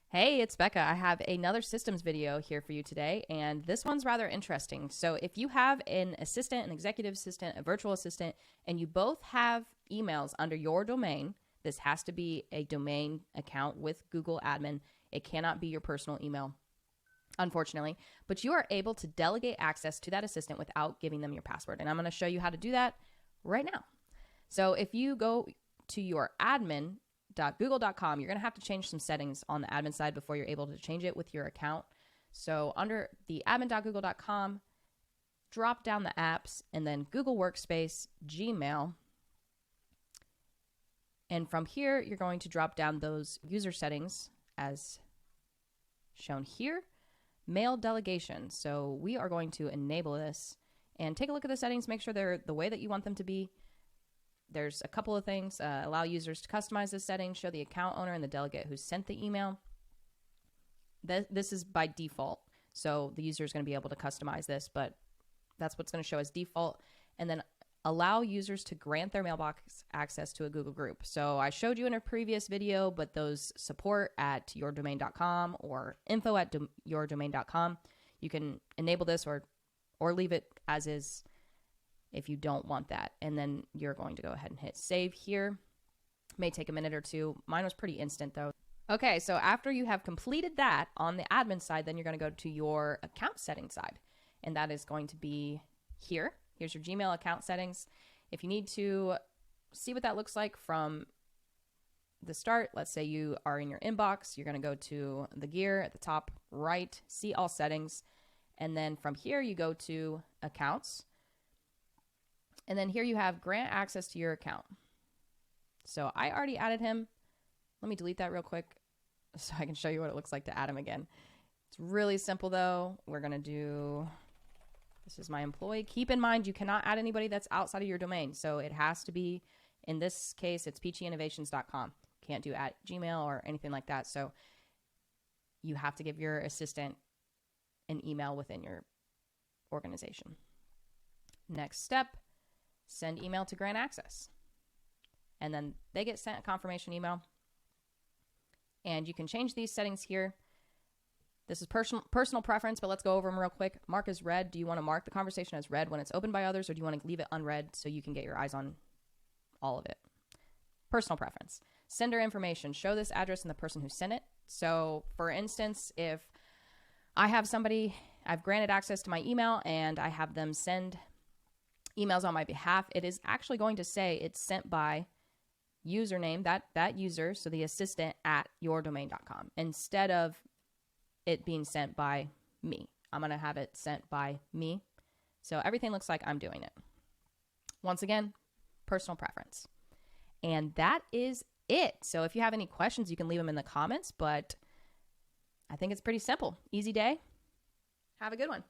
Hey, it's Becca. I have another systems video here for you today, and this one's rather interesting. So if you have an assistant, an executive assistant, a virtual assistant, and you both have emails under your domain, this has to be a domain account with Google Admin. It cannot be your personal email, unfortunately, but you are able to delegate access to that assistant without giving them your password. And I'm going to show you how to do that right now. So if you go to your admin.google.com, you're going to have to change some settings on the admin side before you're able to change it with your account. So under the admin.google.com, drop down the apps and then Google Workspace, Gmail. And from here, you're going to drop down those user settings as shown here. Mail delegation. So we are going to enable this and take a look at the settings, make sure they're the way that you want them to be. There's a couple of things. Allow users to customize the settings, show the account owner and the delegate who sent the email. This is by default. So the user is going to be able to customize this, but that's what's going to show as default. And then allow users to grant their mailbox access to a Google group. So I showed you in a previous video, but those support at yourdomain.com or info@yourdomain.com, you can enable this or leave it as is if you don't want that. And then you're going to go ahead and hit save here. May take a minute or two. Mine was pretty instant though. Okay, so after you have completed that on the admin side, then you're going to go to your account settings side. And that is going to be here. Here's your Gmail account settings. If you need to see what that looks like from the start, let's say you are in your inbox, you're going to go to the gear at the top right, see all settings. And then from here, you go to accounts. And then here you have grant access to your account. So I already added him. Let me delete that real quick so I can show you what it looks like to add him again. It's really simple though. We're going to do... This is my employee. Keep in mind, you cannot add anybody that's outside of your domain. So it has to be, in this case, it's peachyinnovations.com. Can't do at Gmail or anything like that. So you have to give your assistant an email within your organization. Next step, send email to grant access. And then they get sent a confirmation email. And you can change these settings here. This is personal preference, but let's go over them real quick. Mark as read. Do you want to mark the conversation as read when it's opened by others, or do you want to leave it unread so you can get your eyes on all of it? Personal preference. Sender information. Show this address and the person who sent it. So, for instance, if I have somebody, I've granted access to my email, and I have them send emails on my behalf, it is actually going to say it's sent by username, that user, so the assistant at yourdomain.com, instead of it being sent by me. I'm going to have it sent by me. So everything looks like I'm doing it. Once again, personal preference. And that is it. So if you have any questions, you can leave them in the comments, but I think it's pretty simple. Easy day. Have a good one.